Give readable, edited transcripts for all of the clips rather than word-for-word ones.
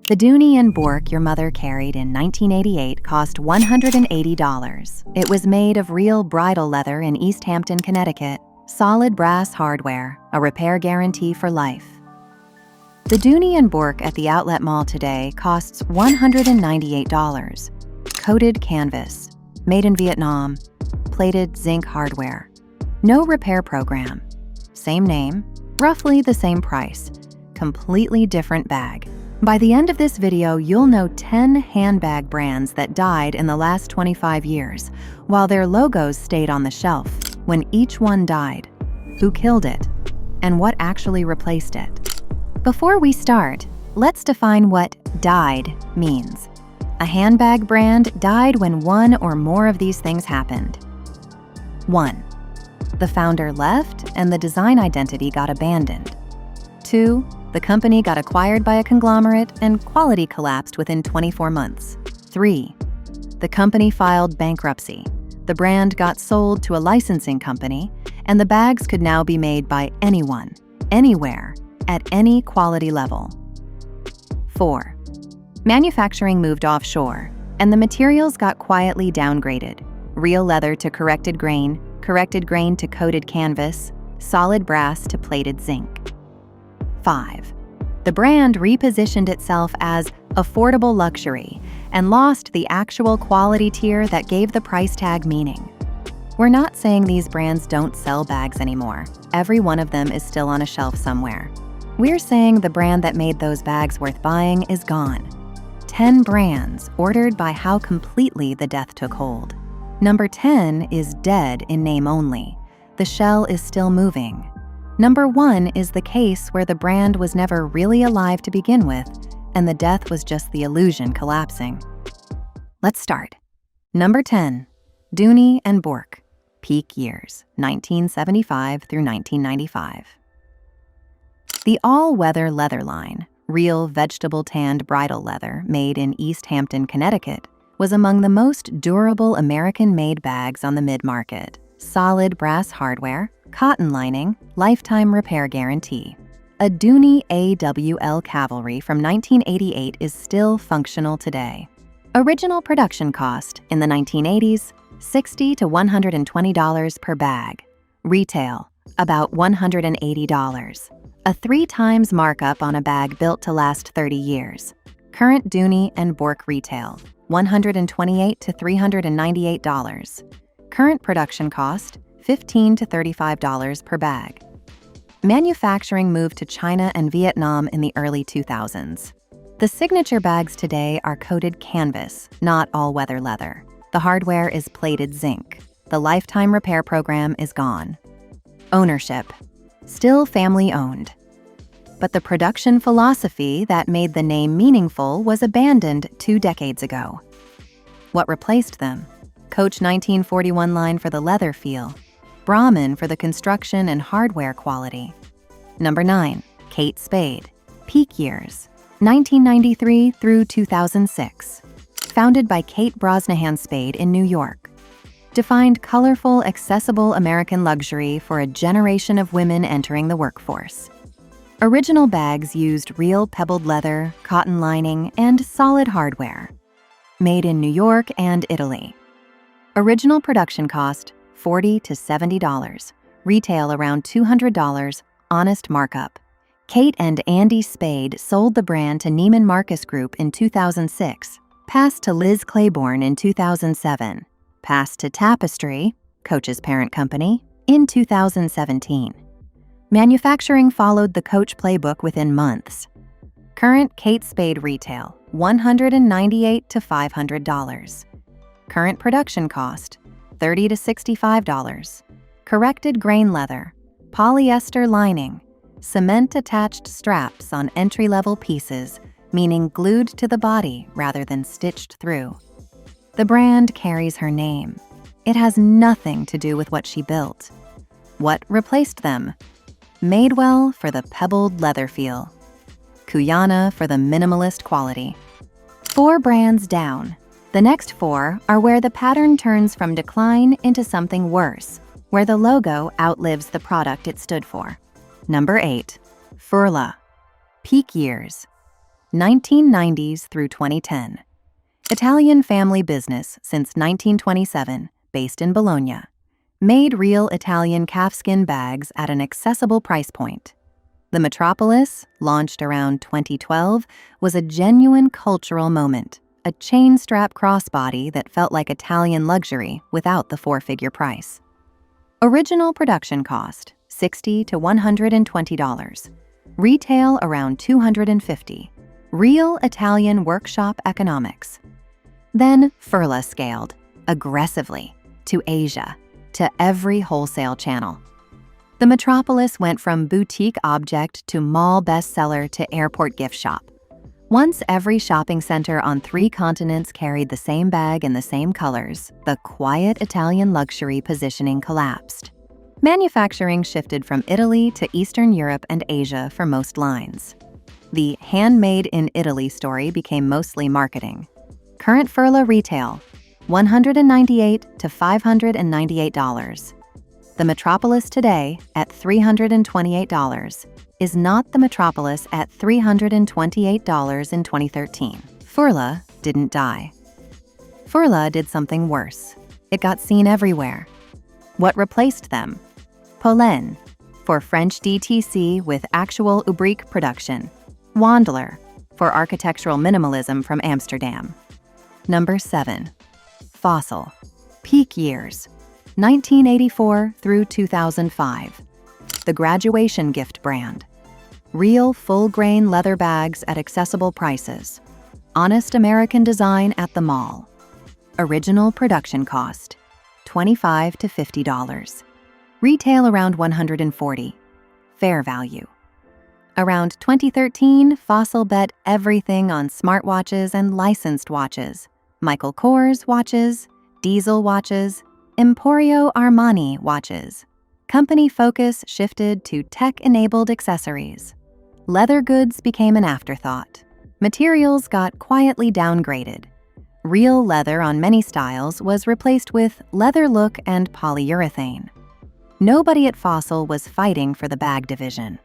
The Dooney Bourke your mother carried in 1988 cost $180. It was made of real bridle leather in East Hampton, Connecticut. Solid brass hardware, a repair guarantee for life. The Dooney Bourke at the outlet mall today costs $198. Coated canvas, made in Vietnam, plated zinc hardware. No repair program. Same name, roughly the same price. Completely different bag. By the end of this video, you'll know 10 handbag brands that died in the last 25 years, while their logos stayed on the shelf when each one died, who killed it, and what actually replaced it. Before we start, let's define what died means. A handbag brand died when one or more of these things happened. 1. The founder left and the design identity got abandoned. 2. The company got acquired by a conglomerate and quality collapsed within 24 months. 3. The company filed bankruptcy. The brand got sold to a licensing company, and the bags could now be made by anyone, anywhere, at any quality level. 4. Manufacturing moved offshore, and the materials got quietly downgraded. Real leather to corrected grain to coated canvas, solid brass to plated zinc. 5. The brand repositioned itself as affordable luxury and lost the actual quality tier that gave the price tag meaning. We're not saying these brands don't sell bags anymore. Every one of them is still on a shelf somewhere. We're saying the brand that made those bags worth buying is gone. 10 brands ordered by how completely the death took hold. Number 10 is dead in name only. The shell is still moving. Number 1 is the case where the brand was never really alive to begin with, and the death was just the illusion collapsing. Let's start. Number 10, Dooney Bourke, peak years, 1975 through 1995. The all-weather leather line, real vegetable-tanned bridle leather made in East Hampton, Connecticut, was among the most durable American-made bags on the mid-market. Solid brass hardware, cotton lining, lifetime repair guarantee. A Dooney AWL Cavalry from 1988 is still functional today. Original production cost in the 1980s, $60 to $120 per bag. Retail, about $180. A 3 times markup on a bag built to last 30 years. Current Dooney Bourke retail, $128 to $398. Current production cost, $15 to $35 per bag. Manufacturing moved to China and Vietnam in the early 2000s. The signature bags today are coated canvas, not all-weather leather. The hardware is plated zinc. The lifetime repair program is gone. Ownership, still family-owned. But the production philosophy that made the name meaningful was abandoned 2 decades ago. What replaced them? Coach 1941 line for the leather feel. Brahmin for the construction and hardware quality. Number 9, Kate Spade, peak years, 1993 through 2006. Founded by Kate Brosnahan Spade in New York. Defined colorful, accessible American luxury for a generation of women entering the workforce. Original bags used real pebbled leather, cotton lining, and solid hardware. Made in New York and Italy. Original production cost, $40 to $70. Retail around $200, honest markup. Kate and Andy Spade sold the brand to Neiman Marcus Group in 2006, passed to Liz Claiborne in 2007, passed to Tapestry, Coach's parent company, in 2017. Manufacturing followed the Coach playbook within months. Current Kate Spade retail, $198 to $500. Current production cost, $30 to $65. Corrected grain leather, polyester lining, cement-attached straps on entry-level pieces, meaning glued to the body rather than stitched through. The brand carries her name. It has nothing to do with what she built. What replaced them? Madewell for the pebbled leather feel. Cuyana for the minimalist quality. 4 brands down. The next 4 are where the pattern turns from decline into something worse, where the logo outlives the product it stood for. Number 8, Furla, peak years, 1990s through 2010. Italian family business since 1927, based in Bologna. Made real Italian calfskin bags at an accessible price point. The Metropolis, launched around 2012, was a genuine cultural moment, a chain-strap crossbody that felt like Italian luxury without the four-figure price. Original production cost, $60 to $120. Retail around $250. Real Italian workshop economics. Then Furla scaled, aggressively, to Asia, to every wholesale channel. The Metropolis went from boutique object to mall bestseller to airport gift shop. Once every shopping center on 3 continents carried the same bag in the same colors, the quiet Italian luxury positioning collapsed. Manufacturing shifted from Italy to Eastern Europe and Asia for most lines. The handmade in Italy story became mostly marketing. Current Furla retail, $198 to $598. The Metropolis today, at $328, is not the Metropolis at $328 in 2013. Furla didn't die. Furla did something worse. It got seen everywhere. What replaced them? Polène, for French DTC with actual Ubrique production. Wandler, for architectural minimalism from Amsterdam. Number 7. Fossil. Peak years. 1984 through 2005. The graduation gift brand. Real full-grain leather bags at accessible prices. Honest American design at the mall. Original production cost, $25 to $50. Retail around $140. Fair value. Around 2013, Fossil bet everything on smartwatches and licensed watches. Michael Kors watches, Diesel watches, Emporio Armani watches. Company focus shifted to tech-enabled accessories. Leather goods became an afterthought. Materials got quietly downgraded. Real leather on many styles was replaced with leather look and polyurethane. Nobody at Fossil was fighting for the bag division.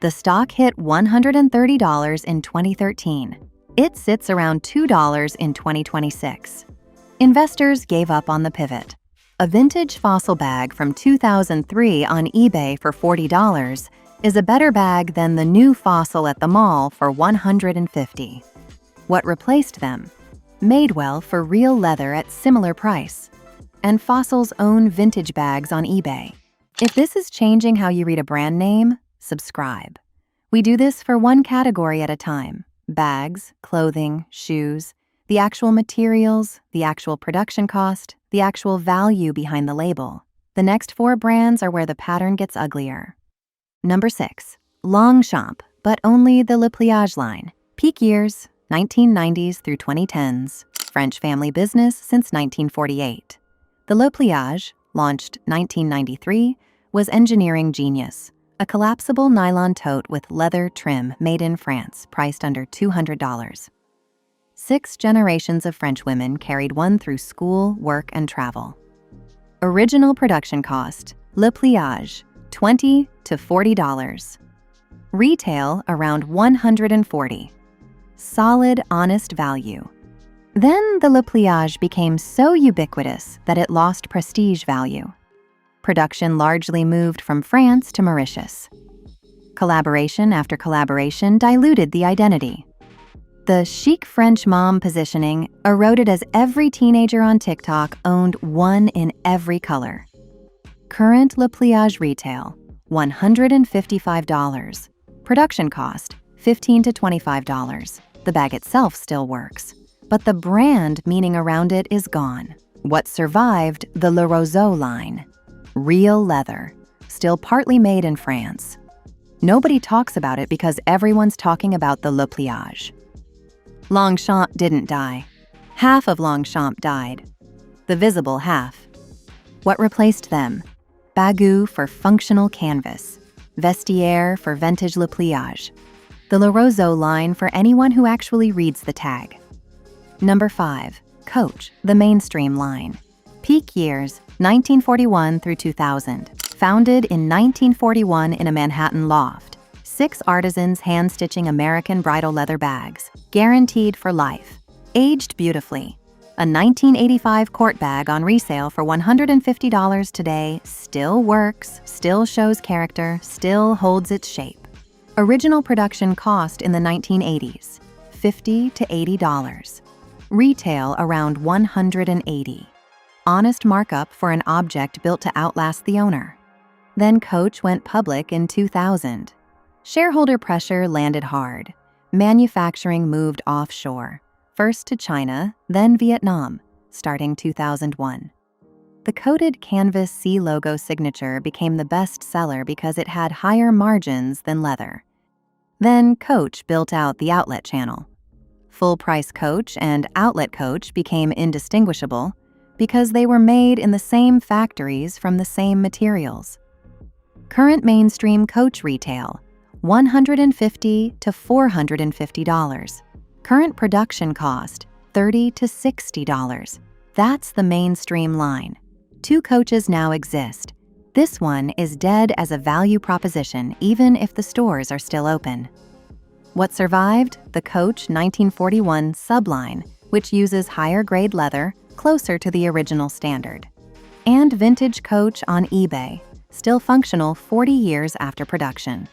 The stock hit $130 in 2013. It sits around $2 in 2026. Investors gave up on the pivot. A vintage Fossil bag from 2003 on eBay for $40 is a better bag than the new Fossil at the mall for $150. What replaced them? Madewell for real leather at similar price, and Fossil's own vintage bags on eBay. If this is changing how you read a brand name, subscribe. We do this for one category at a time: bags, clothing, shoes, the actual materials, the actual production cost, the actual value behind the label. The next 4 brands are where the pattern gets uglier. Number 6. Longchamp, but only the Le Pliage line. Peak years, 1990s through 2010s. French family business since 1948. The Le Pliage, launched 1993, was engineering genius. A collapsible nylon tote with leather trim made in France, priced under $200. 6 generations of French women carried one through school, work, and travel. Original production cost, Le Pliage, $20 to $40. Retail around $140. Solid, honest value. Then the Le Pliage became so ubiquitous that it lost prestige value. Production largely moved from France to Mauritius. Collaboration after collaboration diluted the identity. The chic French mom positioning eroded as every teenager on TikTok owned one in every color. Current Le Pliage retail, $155. Production cost, $15 to $25. The bag itself still works, but the brand meaning around it is gone. What survived? The Le Roseau line. Real leather, still partly made in France. Nobody talks about it because everyone's talking about the Le Pliage. Longchamp didn't die. Half of Longchamp died. The visible half. What replaced them? Bagu for functional canvas. Vestiaire for vintage Le Pliage. The Le Roseau line for anyone who actually reads the tag. Number 5. Coach, the mainstream line. Peak years, 1941 through 2000. Founded in 1941 in a Manhattan loft. 6 artisans hand-stitching American bridal leather bags, guaranteed for life, aged beautifully. A 1985 court bag on resale for $150 today still works, still shows character, still holds its shape. Original production cost in the 1980s, $50 to $80. Retail around $180. Honest markup for an object built to outlast the owner. Then Coach went public in 2000. Shareholder pressure landed hard. Manufacturing moved offshore, first to China, then Vietnam, starting 2001. The coated canvas C logo signature became the best seller because it had higher margins than leather. Then Coach built out the outlet channel. Full-price Coach and outlet Coach became indistinguishable because they were made in the same factories from the same materials. Current mainstream Coach retail, $150 to $450. Current production cost, $30 to $60. That's the mainstream line. 2 Coaches now exist. This one is dead as a value proposition even if the stores are still open. What survived? The Coach 1941 subline, which uses higher grade leather, closer to the original standard. And vintage Coach on eBay, still functional 40 years after production.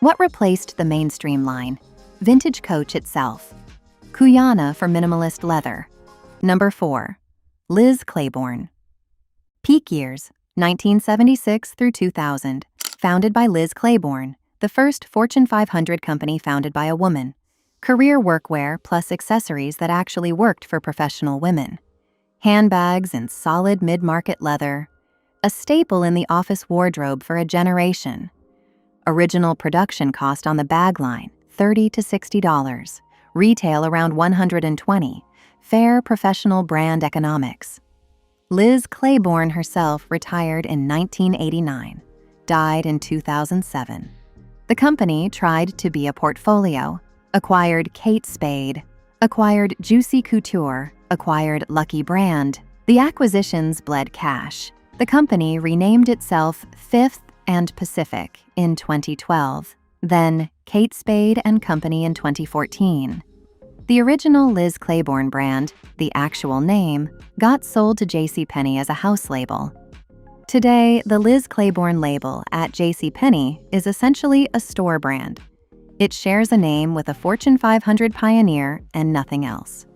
What replaced the mainstream line? Vintage Coach itself. Cuyana for minimalist leather. Number 4. Liz Claiborne. Peak years, 1976 through 2000. Founded by Liz Claiborne, the first Fortune 500 company founded by a woman. Career workwear plus accessories that actually worked for professional women. Handbags in solid mid-market leather. A staple in the office wardrobe for a generation. Original production cost on the bag line, $30 to $60. Retail around $120. Fair professional brand economics. Liz Claiborne herself retired in 1989, died in 2007. The company tried to be a portfolio, acquired Kate Spade, acquired Juicy Couture, acquired Lucky Brand. The acquisitions bled cash. The company renamed itself Fifth and Pacific in 2012, then Kate Spade and Company in 2014. The original Liz Claiborne brand, the actual name, got sold to JCPenney as a house label. Today, the Liz Claiborne label at JCPenney is essentially a store brand. It shares a name with a Fortune 500 pioneer and nothing else.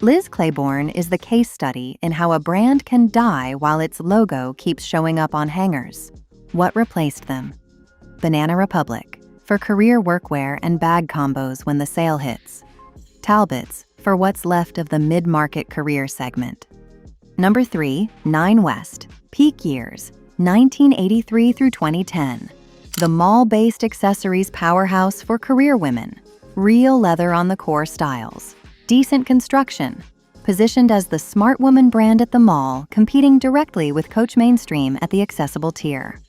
Liz Claiborne is the case study in how a brand can die while its logo keeps showing up on hangers. What replaced them? Banana Republic, for career workwear and bag combos when the sale hits. Talbots, for what's left of the mid-market career segment. Number 3, Nine West. Peak years, 1983 through 2010. The mall-based accessories powerhouse for career women. Real leather on the core styles. Decent construction. Positioned as the smart woman brand at the mall, competing directly with Coach Mainstream at the accessible tier.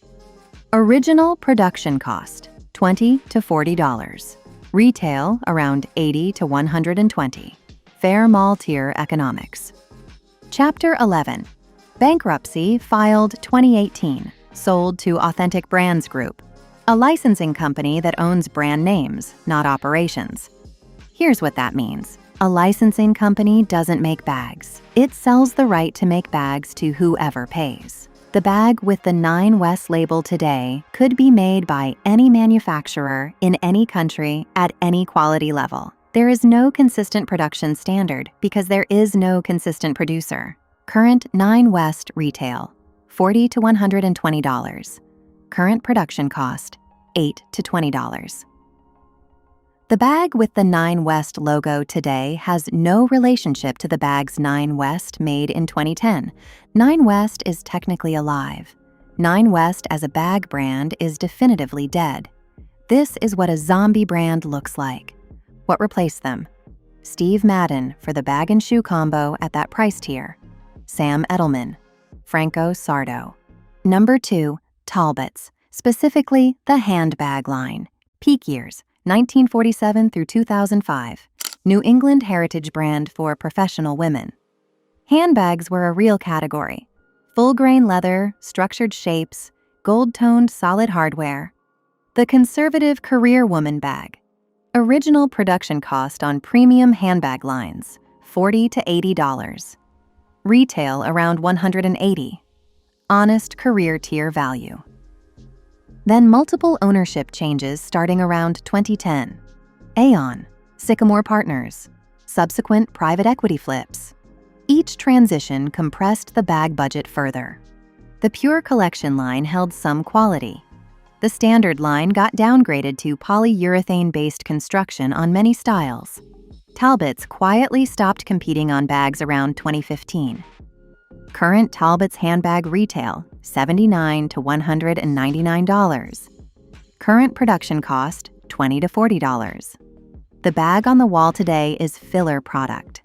Original production cost, $20 to $40. Retail around $80 to $120. Fair mall tier economics. Chapter 11. Bankruptcy filed 2018. Sold to Authentic Brands Group, a licensing company that owns brand names, not operations. Here's what that means. A licensing company doesn't make bags. It sells the right to make bags to whoever pays. The bag with the Nine West label today could be made by any manufacturer in any country at any quality level. There is no consistent production standard because there is no consistent producer. Current Nine West retail, $40 to $120. Current production cost, $8 to $20. The bag with the Nine West logo today has no relationship to the bags Nine West made in 2010. Nine West is technically alive. Nine West as a bag brand is definitively dead. This is what a zombie brand looks like. What replaced them? Steve Madden for the bag and shoe combo at that price tier. Sam Edelman. Franco Sardo. Number 2, Talbots, specifically the handbag line. Peak years, 1947 through 2005. New England heritage brand for professional women. Handbags were a real category. Full-grain leather, structured shapes, gold-toned solid hardware. The conservative career woman bag. Original production cost on premium handbag lines, $40 to $80. Retail around $180. Honest career tier value. Then multiple ownership changes starting around 2010. Aeon, Sycamore Partners, subsequent private equity flips. Each transition compressed the bag budget further. The Pure Collection line held some quality. The Standard line got downgraded to polyurethane-based construction on many styles. Talbots quietly stopped competing on bags around 2015. Current Talbots handbag retail, $79 to $199. Current production cost, $20 to $40. The bag on the wall today is filler product.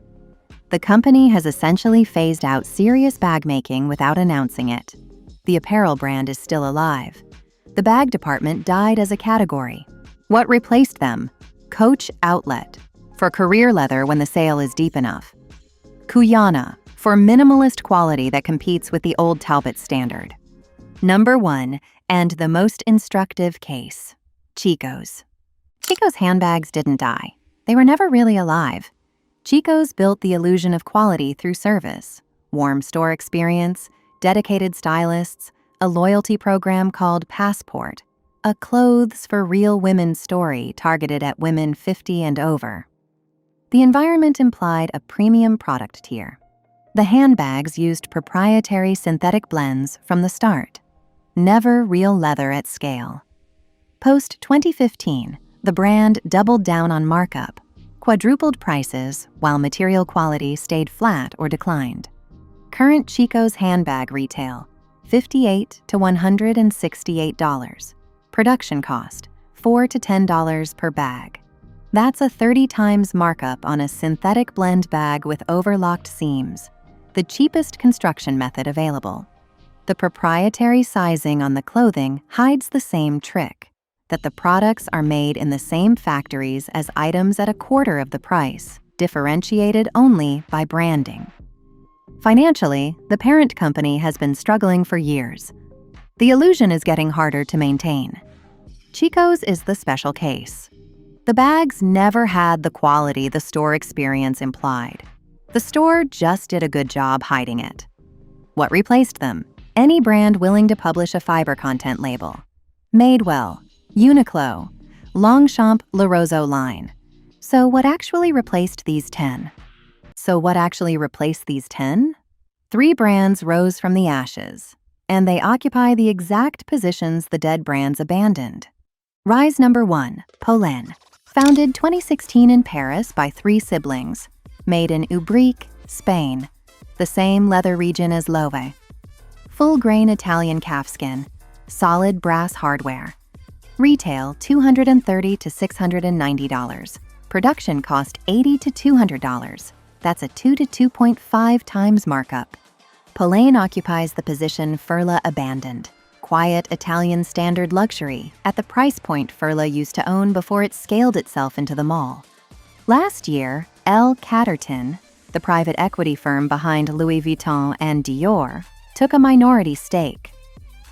The company has essentially phased out serious bag making without announcing it. The apparel brand is still alive. The bag department died as a category. What replaced them? Coach Outlet, for career leather when the sale is deep enough. Cuyana, for minimalist quality that competes with the old Talbot standard. Number 1, and the most instructive case, Chicos. Chico's handbags didn't die. They were never really alive. Chico's built the illusion of quality through service, warm store experience, dedicated stylists, a loyalty program called Passport, a clothes for real women story targeted at women 50 and over. The environment implied a premium product tier. The handbags used proprietary synthetic blends from the start. Never real leather at scale. Post-2015, the brand doubled down on markup, quadrupled prices while material quality stayed flat or declined. Current Chico's handbag retail, $58 to $168. Production cost, $4 to $10 per bag. That's a 30 times markup on a synthetic blend bag with overlocked seams, the cheapest construction method available. The proprietary sizing on the clothing hides the same trick, that the products are made in the same factories as items at a quarter of the price, differentiated only by branding. Financially, the parent company has been struggling for years. The illusion is getting harder to maintain. Chico's is the special case. The bags never had the quality the store experience implied. The store just did a good job hiding it. What replaced them? Any brand willing to publish a fiber content label. Madewell, Uniqlo, Longchamp Le line. So what actually replaced these 10? 3 brands rose from the ashes, and they occupy the exact positions the dead brands abandoned. Rise number 1, Polène. Founded 2016 in Paris by 3 siblings. Made in Ubrique, Spain, the same leather region as Loewe. Full-grain Italian calfskin, solid brass hardware. Retail $230 to $690. Production cost $80 to $200. That's a 2 to 2.5 times markup. Polène occupies the position Furla abandoned. Quiet Italian standard luxury at the price point Furla used to own before it scaled itself into the mall. Last year, L. Catterton, the private equity firm behind Louis Vuitton and Dior, took a minority stake.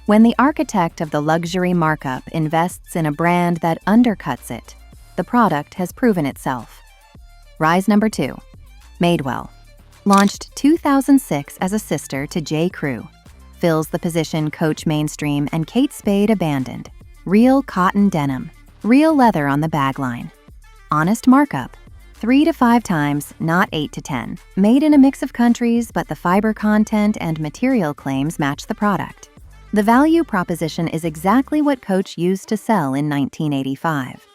When the architect of the luxury markup invests in a brand that undercuts it, the product has proven itself. Rise number 2, Madewell. Launched 2006 as a sister to J. Crew. Fills the position Coach Mainstream and Kate Spade abandoned. Real cotton denim. Real leather on the bag line. Honest markup. 3 to 5 times, not 8 to 10. Made in a mix of countries, but the fiber content and material claims match the product. The value proposition is exactly what Coach used to sell in 1985.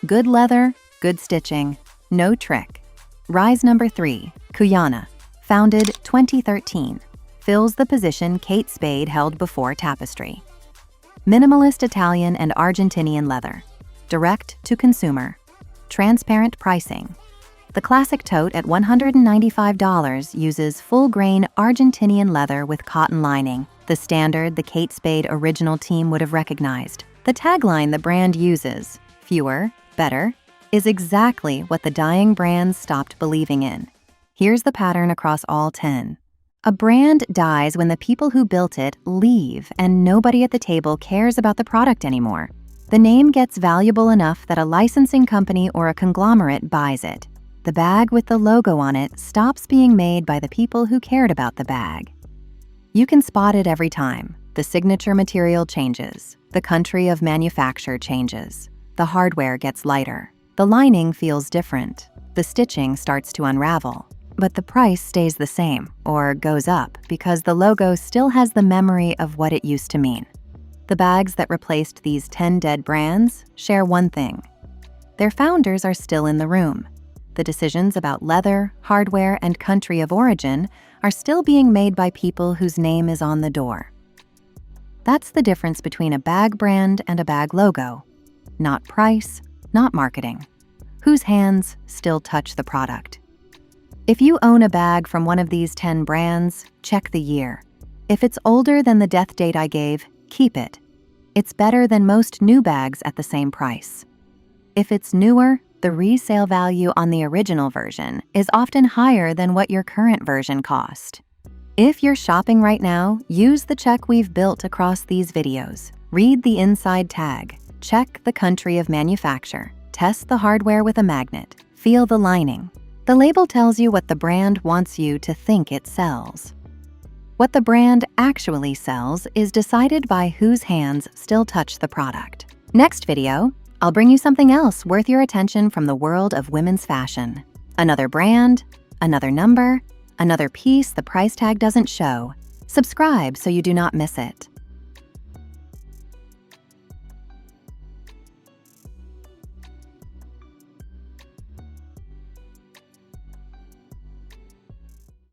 Good leather, good stitching, no trick. Rise number 3, Cuyana. Founded 2013. Fills the position Kate Spade held before tapestry. Minimalist Italian and Argentinian leather. Direct to consumer. Transparent pricing. The classic tote at $195 uses full-grain Argentinian leather with cotton lining, the standard the Kate Spade original team would have recognized. The tagline the brand uses, fewer, better, is exactly what the dying brands stopped believing in. Here's the pattern across all 10. A brand dies when the people who built it leave and nobody at the table cares about the product anymore. The name gets valuable enough that a licensing company or a conglomerate buys it. The bag with the logo on it stops being made by the people who cared about the bag. You can spot it every time. The signature material changes. The country of manufacture changes. The hardware gets lighter. The lining feels different. The stitching starts to unravel. But the price stays the same, or goes up, because the logo still has the memory of what it used to mean. The bags that replaced these 10 dead brands share one thing. Their founders are still in the room. The decisions about leather, hardware, and country of origin are still being made by people whose name is on the door. That's the difference between a bag brand and a bag logo. Not price, not marketing. Whose hands still touch the product? If you own a bag from one of these 10 brands, check the year. If it's older than the death date I gave, keep it. It's better than most new bags at the same price. If it's newer, the resale value on the original version is often higher than what your current version cost. If you're shopping right now, use the check we've built across these videos. Read the inside tag. Check the country of manufacture. Test the hardware with a magnet. Feel the lining. The label tells you what the brand wants you to think it sells. What the brand actually sells is decided by whose hands still touch the product. Next video, I'll bring you something else worth your attention from the world of women's fashion. Another brand, another number, another piece the price tag doesn't show. Subscribe so you do not miss it.